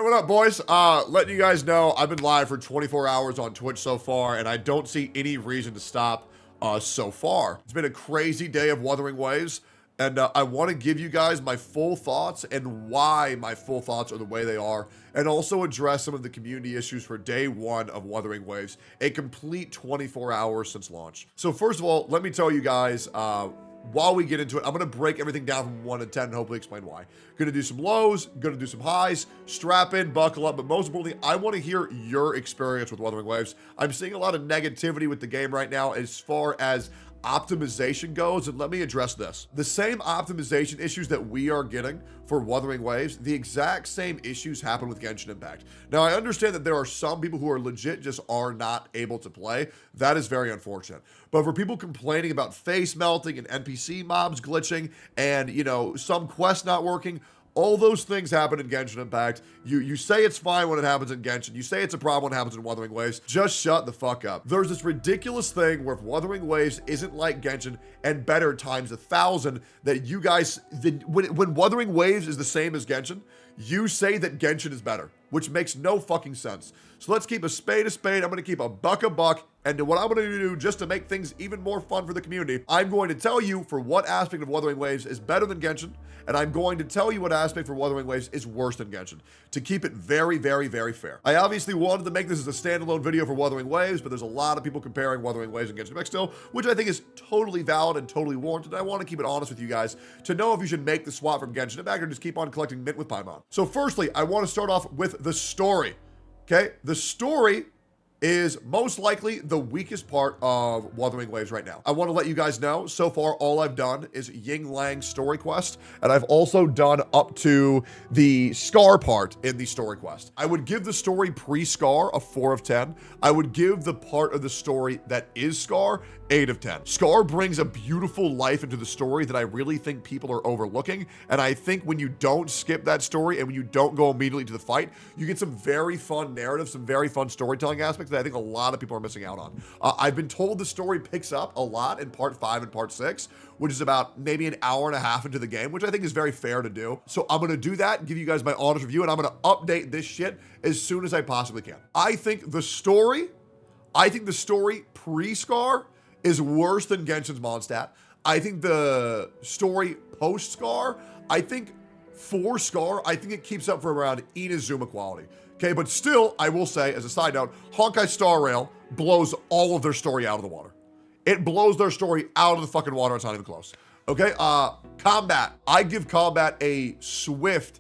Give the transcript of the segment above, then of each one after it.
what up, boys? Letting you guys know, I've been live for 24 hours on Twitch so far, and I don't see any reason to stop so far. It's been a crazy day of Wuthering Waves, and I want to give you guys my full thoughts and why my full thoughts are the way they are, and also address some of the community issues for day one of Wuthering Waves, a complete 24 hours since launch. So first of all, let me tell you guys, while we get into it, I'm going to break everything down from 1 to 10 and hopefully explain why. Going to do some lows, going to do some highs, strap in, buckle up, but most importantly, I want to hear your experience with Wuthering Waves. I'm seeing a lot of negativity with the game right now as far as optimization goes, and let me address this. The same optimization issues that we are getting for Wuthering Waves, the exact same issues happen with Genin Impact. Now, I understand that there are some people who are legit just are not able to play. That is very unfortunate. But for people complaining about face melting and NPC mobs glitching and, you know, some quests not working, all those things happen in Genin Impact. You say it's fine when it happens in Genshin. You say it's a problem when it happens in Wuthering Waves. Just shut the fuck up. There's this ridiculous thing where if Wuthering Waves isn't like Genshin and better times 1,000, that you guys, when Wuthering Waves is the same as Genshin, you say that Genshin is better, which makes no fucking sense. So let's keep a spade a spade. I'm going to keep a buck, and what I'm going to do just to make things even more fun for the community, I'm going to tell you for what aspect of Wuthering Waves is better than Genshin, and I'm going to tell you what aspect for Wuthering Waves is worse than Genshin, to keep it very, very, very fair. I obviously wanted to make this as a standalone video for Wuthering Waves, but there's a lot of people comparing Wuthering Waves and Genshin Impact still, which I think is totally valid and totally warranted. I want to keep it honest with you guys to know if you should make the swap from Genshin Impact or just keep on collecting mint with Paimon. So firstly, I want to start off with the story. Okay, the story is most likely the weakest part of Wuthering Waves right now. I want to let you guys know, so far all I've done is Ying Lang's story quest, and I've also done up to the Scar part in the story quest. I would give the story pre-Scar a 4 of 10. I would give the part of the story that is Scar 8 of 10. Scar brings a beautiful life into the story that I really think people are overlooking, and I think when you don't skip that story and when you don't go immediately to the fight, you get some very fun narrative, some very fun storytelling aspects that I think a lot of people are missing out on. I've been told the story picks up a lot in part 5 and part 6, which is about maybe an hour and a half into the game, which I think is very fair to do. So I'm going to do that and give you guys my honest review, and I'm going to update this shit as soon as I possibly can. I think the story pre-Scar is worse than Genshin's Mondstadt. I think the story post-Scar, I think for Scar, I think it keeps up for around Inazuma quality. Okay, but still, I will say, as a side note, Honkai Star Rail blows all of their story out of the water. It blows their story out of the fucking water. It's not even close. Okay, combat. I give combat a swift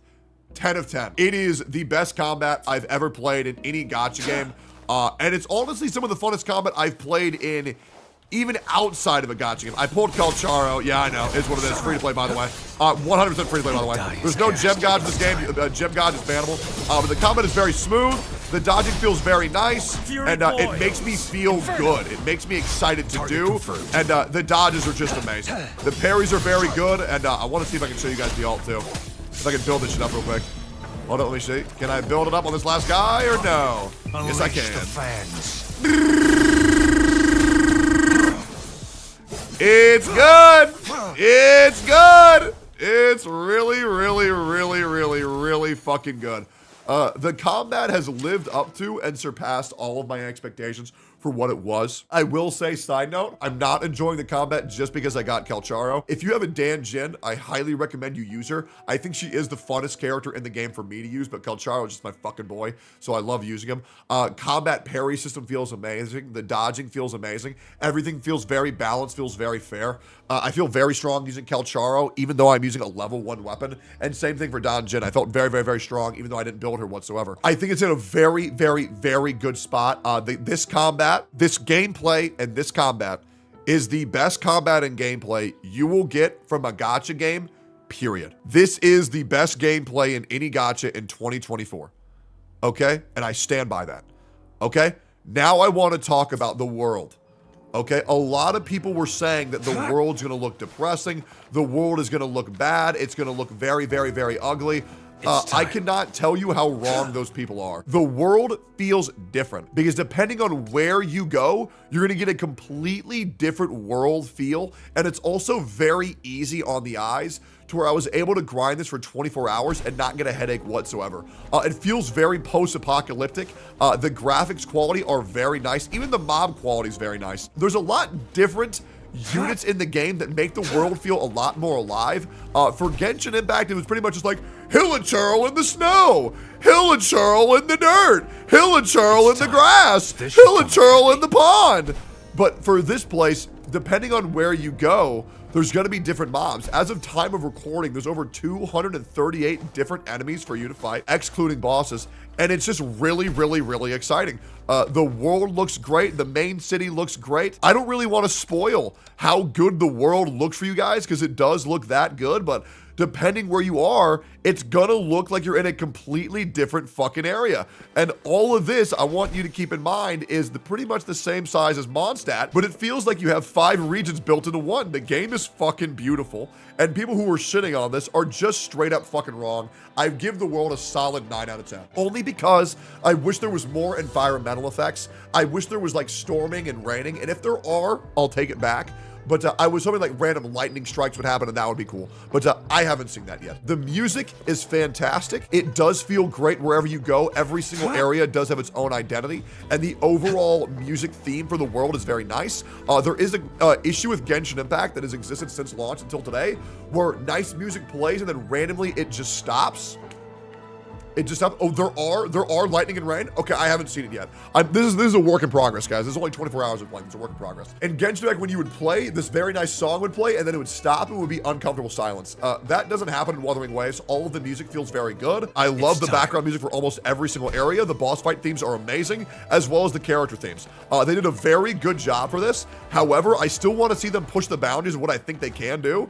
10 of 10. It is the best combat I've ever played in any gacha game. And it's honestly some of the funnest combat I've played in even outside of a gacha game. I pulled Calcharo. Yeah, I know. It's what it is. Free to play, by the way. 100% free to play, by the way. There's no gem god in this game. Gem god is bannable. But the combat is very smooth. The dodging feels very nice. And it makes me feel good. It makes me excited to do. And the dodges are just amazing. The parries are very good. And I want to see if I can show you guys the ult, too. If I can build this shit up real quick. Hold on, let me see. Can I build it up on this last guy or no? Yes, I can. It's good. It's good. It's really, really, really, really, really fucking good. The combat has lived up to and surpassed all of my expectations for what it was. I will say, side note, I'm not enjoying the combat just because I got Calcharo. If you have a Dan Jin, I highly recommend you use her. I think she is the funnest character in the game for me to use, but Calcharo is just my fucking boy, so I love using him. Combat parry system feels amazing. The dodging feels amazing. Everything feels very balanced, feels very fair. I feel very strong using Calcharo, even though I'm using a level 1 weapon. And same thing for Dan Jin. I felt very, very, very strong, even though I didn't build her whatsoever. I think it's in a very, very, very good spot. This gameplay and this combat is the best combat and gameplay you will get from a gacha game, period. This is the best gameplay in any gacha in 2024. Okay? And I stand by that. Okay? Now I want to talk about the world. Okay? A lot of people were saying that the world's going to look depressing. The world is going to look bad. It's going to look very, very, very ugly. I cannot tell you how wrong those people are. The world feels different because depending on where you go, you're going to get a completely different world feel. And it's also very easy on the eyes to where I was able to grind this for 24 hours and not get a headache whatsoever. It feels very post-apocalyptic. The graphics quality are very nice. Even the mob quality is very nice. There's a lot different units in the game that make the world feel a lot more alive. For Genshin Impact, it was pretty much just like Hill and Churl in the snow, Hill and Churl in the dirt, Hill and Churl in the grass, Hill and Churl in the pond. But for this place, depending on where you go, there's going to be different mobs. As of time of recording, there's over 238 different enemies for you to fight, excluding bosses. And it's just really, really, really exciting. The world looks great. The main city looks great. I don't really want to spoil how good the world looks for you guys because it does look that good, but depending where you are, it's gonna look like you're in a completely different fucking area. And all of this, I want you to keep in mind, is pretty much the same size as Mondstadt, but it feels like you have 5 regions built into one. The game is fucking beautiful, and people who are shitting on this are just straight up fucking wrong. I give the world a solid 9 out of 10. Only because I wish there was more environmental effects. I wish there was like storming and raining, and if there are, I'll take it back. But I was hoping like random lightning strikes would happen and that would be cool. But I haven't seen that yet. The music is fantastic. It does feel great wherever you go. Every single area does have its own identity. And the overall music theme for the world is very nice. There is an issue with Genshin Impact that has existed since launch until today, where nice music plays and then randomly it just stops. It just stopped. Oh, there are lightning and rain. Okay, I haven't seen it yet. This is a work in progress, guys. This is only 24 hours of playing. It's a work in progress. In Genshin Impact, when you would play, this very nice song would play, and then it would stop, and it would be uncomfortable silence. That doesn't happen in Wuthering Waves. All of the music feels very good. I love the background music for almost every single area. The boss fight themes are amazing, as well as the character themes. They did a very good job for this. However, I still want to see them push the boundaries of what I think they can do,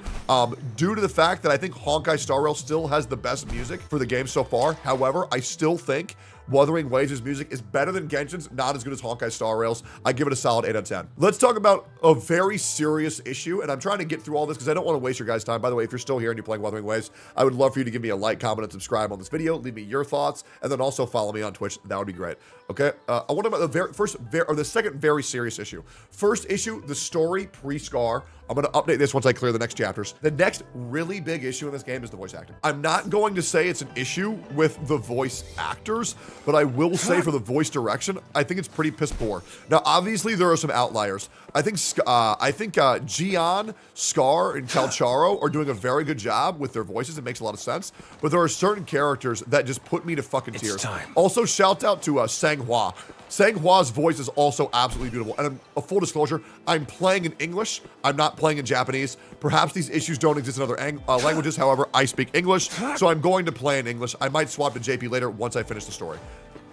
due to the fact that I think Honkai Star Rail still has the best music for the game so far. However, I still think Wuthering Waves' music is better than Genshin's, not as good as Honkai Star Rail's. I give it a solid 8 out of 10. Let's talk about a very serious issue, and I'm trying to get through all this because I don't want to waste your guys' time. By the way, if you're still here and you're playing Wuthering Waves, I would love for you to give me a like, comment, and subscribe on this video. Leave me your thoughts, and then also follow me on Twitch. That would be great. Okay, I want to talk about the second very serious issue. First issue, the story pre-Scar. I'm going to update this once I clear the next chapters. The next really big issue in this game is the voice acting. I'm not going to say it's an issue with the voice actors, but I will say for the voice direction, I think it's pretty piss poor. Now, obviously, there are some outliers. I think Genin, Scar, and Calcharo are doing a very good job with their voices. It makes a lot of sense. But there are certain characters that just put me to fucking tears. Also, shout out to Sanghua. Sanghua's voice is also absolutely beautiful. And a full disclosure, I'm playing in English. I'm not playing in Japanese. Perhaps these issues don't exist in other languages. However, I speak English, so I'm going to play in English. I might swap to JP later once I finish the story.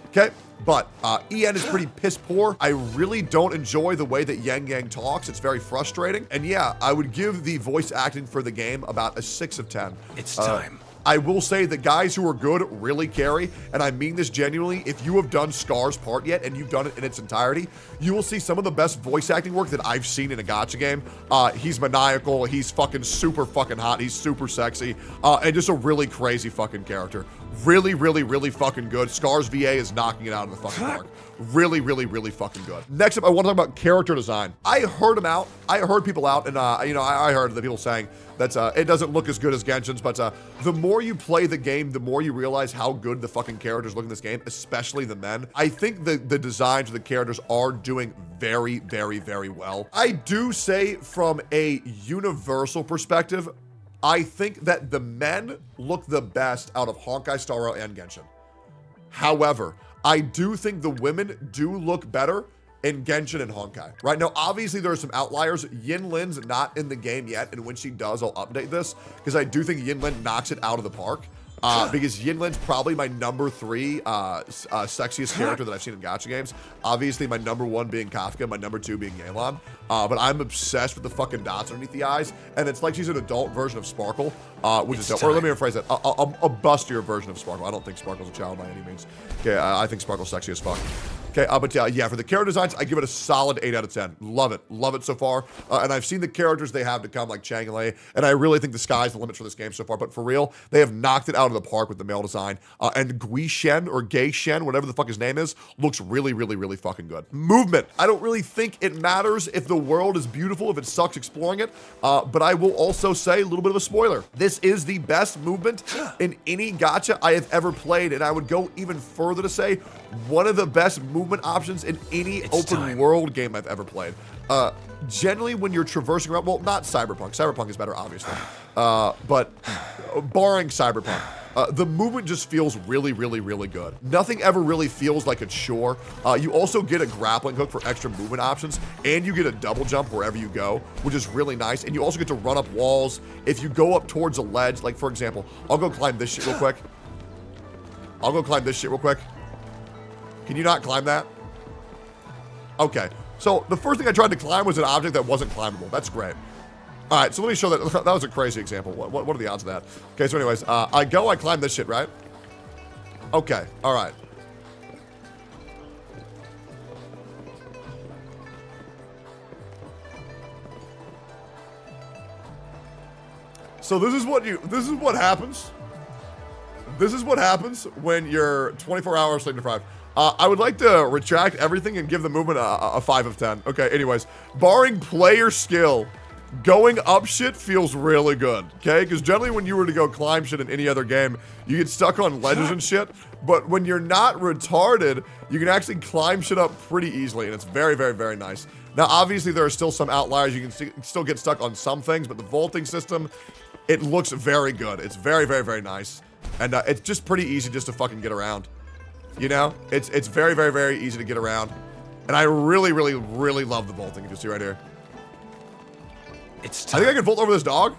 Okay, but EN is pretty piss poor. I really don't enjoy the way that Yang Yang talks. It's very frustrating. And yeah, I would give the voice acting for the game about a 6 of 10. It's time. I will say the guys who are good really carry, and I mean this genuinely. If you have done Scar's part yet, and you've done it in its entirety, you will see some of the best voice acting work that I've seen in a gacha game. He's maniacal, he's fucking super fucking hot, he's super sexy, and just a really crazy fucking character. Really, really, really fucking good. Scar's VA is knocking it out of the fucking park. Really, really, really fucking good. Next up, I want to talk about character design. I heard them out. I heard people out, and I heard the people saying that it doesn't look as good as Genshin's, but the more you play the game, the more you realize how good the fucking characters look in this game, especially the men. I think the designs of the characters are doing very, very, very well. I do say from a universal perspective, I think that the men look the best out of Honkai Star Rail and Genshin. However, I do think the women do look better in Genshin and Honkai. Right now, obviously there are some outliers. Yinlin's not in the game yet, and when she does, I'll update this, because I do think Yinlin knocks it out of the park. Because Yinlin's probably my number 3 sexiest character that I've seen in gacha games. Obviously, my number 1 being Kafka, my number 2 being Yelan. But I'm obsessed with the fucking dots underneath the eyes, and it's like she's an adult version of Sparkle, which is dope. Or let me rephrase that. A bustier version of Sparkle. I don't think Sparkle's a child by any means. Okay, I think Sparkle's sexy as fuck. Okay, but yeah, for the character designs, I give it a solid 8 out of 10. Love it so far. And I've seen the characters they have to come, like Chang and Lei, and I really think the sky's the limit for this game so far. But for real, they have knocked it out of the park with the male design. And Gui Shen, or Gay Shen, whatever the fuck his name is, looks really, really, really fucking good. Movement. I don't really think it matters if the world is beautiful, if it sucks exploring it. But I will also say, a little bit of a spoiler, this is the best movement in any gacha I have ever played. And I would go even further to say, one of the best movement options in any open world game I've ever played. Generally, when you're traversing around, well, not Cyberpunk. Cyberpunk is better, obviously. But barring Cyberpunk, the movement just feels really, really, really good. Nothing ever really feels like a chore. You also get a grappling hook for extra movement options, and you get a double jump wherever you go, which is really nice. And you also get to run up walls. If you go up towards a ledge, like for example, I'll go climb this shit real quick. Can you not climb that? Okay. So the first thing I tried to climb was an object that wasn't climbable. That's great. All right, so let me show that. That was a crazy example. What are the odds of that? Okay, so anyways, I climb this shit, right? Okay, all right. So this is what happens. This is what happens when you're 24 hours sleep deprived. I would like to retract everything and give the movement a 5 of 10. Okay, anyways, barring player skill, going up shit feels really good, okay? Because generally when you were to go climb shit in any other game, you get stuck on ledges and shit. But when you're not retarded, you can actually climb shit up pretty easily, and it's very, very, very nice. Now, obviously, there are still some outliers. You can still get stuck on some things, but the vaulting system, it looks very good. It's very, very, very nice. And it's just pretty easy just to fucking get around. You know, it's very, very, very easy to get around. And I really, really, really love the vaulting. You can see right here. It's time. I think I can vault over this dog.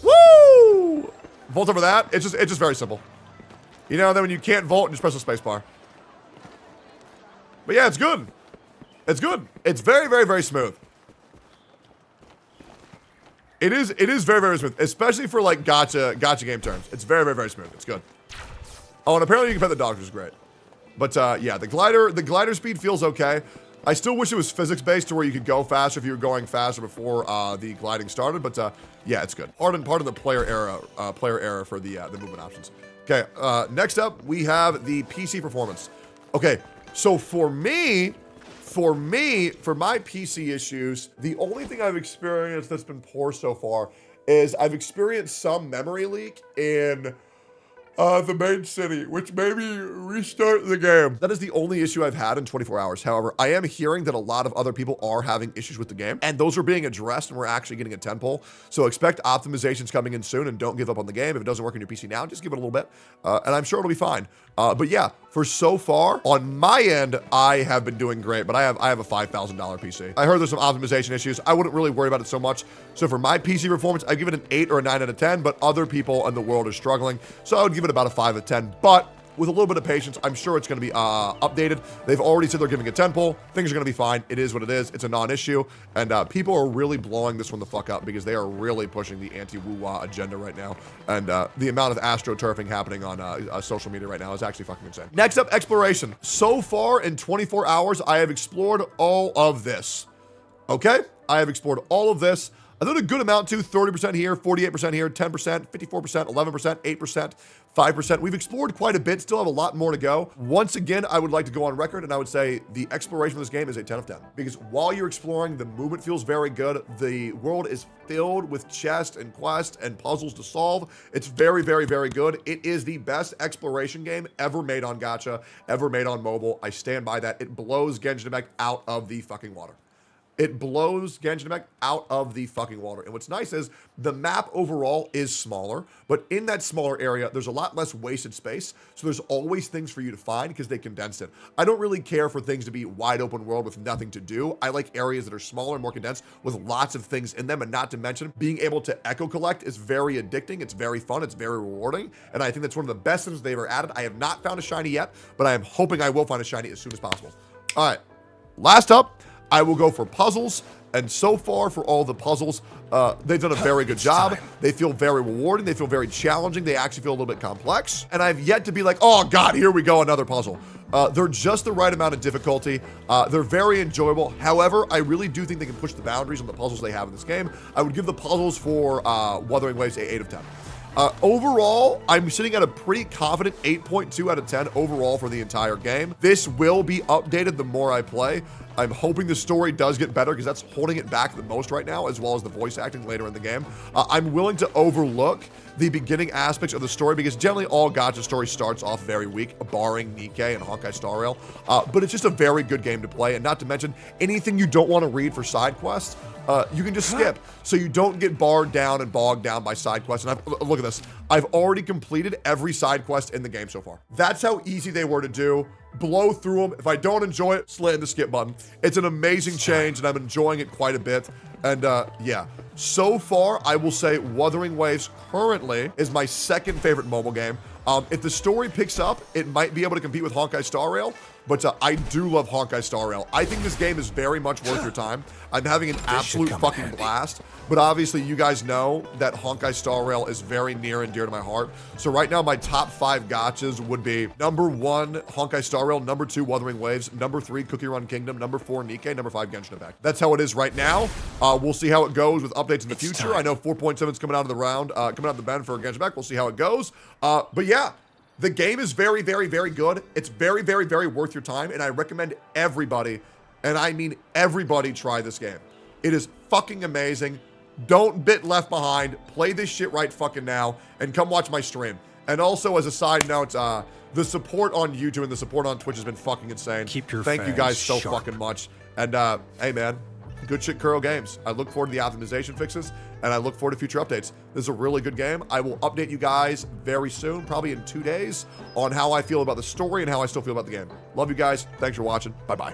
Woo! Vault over that. It's just very simple. You know, then when you can't vault, just press the space bar. But yeah, it's good. It's good. It's very, very, very smooth. It is very, very smooth, especially for like gacha game terms. It's very, very, very smooth. It's good. Oh, and apparently you can pet the dog, which is great. But yeah, the glider speed feels okay. I still wish it was physics-based to where you could go faster if you were going faster before the gliding started. But yeah, it's good. Pardon the player error for the movement options. Okay, next up we have the PC performance. Okay, so for my PC issues, the only thing I've experienced that's been poor so far is I've experienced some memory leak in the main city, which made me restart the game. That is the only issue I've had in 24 hours. However, I am hearing that a lot of other people are having issues with the game, and those are being addressed, and we're actually getting a 10 pull. So expect optimizations coming in soon, and don't give up on the game. If it doesn't work on your PC now, just give it a little bit, and I'm sure it'll be fine. But yeah, for so far, on my end, I have been doing great, but I have a $5,000 PC. I heard there's some optimization issues. I wouldn't really worry about it so much. So for my PC performance, I give it an 8 or a 9 out of 10, but other people in the world are struggling. So I would give it about a 5 out of 10, but with a little bit of patience, I'm sure it's going to be updated. They've already said they're giving a 10 pull. Things are going to be fine. It is what it is. It's a non-issue, and people are really blowing this one the fuck up because they are really pushing the anti-woo-wah agenda right now, and the amount of astroturfing happening on social media right now is actually fucking insane. Next up, exploration. So far in 24 hours, I have explored all of this. Okay? I have explored all of this. I did a good amount too, 30% here, 48% here, 10%, 54%, 11%, 8%, 5%. We've explored quite a bit, still have a lot more to go. Once again, I would like to go on record and I would say the exploration of this game is a 10 of 10. Because while you're exploring, the movement feels very good. The world is filled with chests and quests and puzzles to solve. It's very, very, very good. It is the best exploration game ever made on gacha, ever made on mobile. I stand by that. It blows Genin Impact out of the fucking water. It blows Genin Impact out of the fucking water. And what's nice is the map overall is smaller, but in that smaller area, there's a lot less wasted space. So there's always things for you to find because they condensed it. I don't really care for things to be wide open world with nothing to do. I like areas that are smaller and more condensed with lots of things in them. And not to mention, being able to echo collect is very addicting. It's very fun. It's very rewarding. And I think that's one of the best things they've ever added. I have not found a shiny yet, but I am hoping I will find a shiny as soon as possible. All right, last up, I will go for puzzles, and so far for all the puzzles, they've done a very good job. They feel very rewarding. They feel very challenging. They actually feel a little bit complex, and I've yet to be like, oh God, here we go, another puzzle. They're just the right amount of difficulty. They're very enjoyable. However, I really do think they can push the boundaries on the puzzles they have in this game. I would give the puzzles for Wuthering Waves a 8 of 10. Overall, I'm sitting at a pretty confident 8.2 out of 10 overall for the entire game. This will be updated the more I play. I'm hoping the story does get better because that's holding it back the most right now, as well as the voice acting later in the game. I'm willing to overlook the beginning aspects of the story because generally all gacha story starts off very weak, barring Nikkei and Honkai Star Rail. But it's just a very good game to play, and not to mention anything you don't want to read for side quests, you can just skip, so you don't get bogged down by side quests. And look at this. I've already completed every side quest in the game so far. That's how easy they were to do. Blow through them. If I don't enjoy it, slam the skip button. It's an amazing change, and I'm enjoying it quite a bit. And yeah, so far, I will say Wuthering Waves currently is my second favorite mobile game. If the story picks up, it might be able to compete with Honkai Star Rail, but I do love Honkai Star Rail. I think this game is very much worth your time. I'm having an absolute fucking blast, but obviously you guys know that Honkai Star Rail is very near and dear to my heart. So right now, my top 5 gachas would be number 1, Honkai Star Rail, number 2, Wuthering Waves, number 3, Cookie Run Kingdom, number 4, Nikkei, number 5, Genshin Impact. That's how it is right now. We'll see how it goes with updates in the future. I know 4.7 is coming out of the round, coming out of the bend for Genshin Impact. We'll see how it goes. But yeah, the game is very, very, very good. It's very, very, very worth your time, and I recommend everybody, and I mean everybody, try this game. It is fucking amazing. Don't get left behind. Play this shit right fucking now, and come watch my stream. And also, as a side note, the support on YouTube and the support on Twitch has been fucking insane. Thank you guys so fucking much. And hey man, good shit, Kuro Games. I look forward to the optimization fixes, and I look forward to future updates. This is a really good game. I will update you guys very soon, probably in 2 days, on how I feel about the story and how I still feel about the game. Love you guys. Thanks for watching. Bye-bye.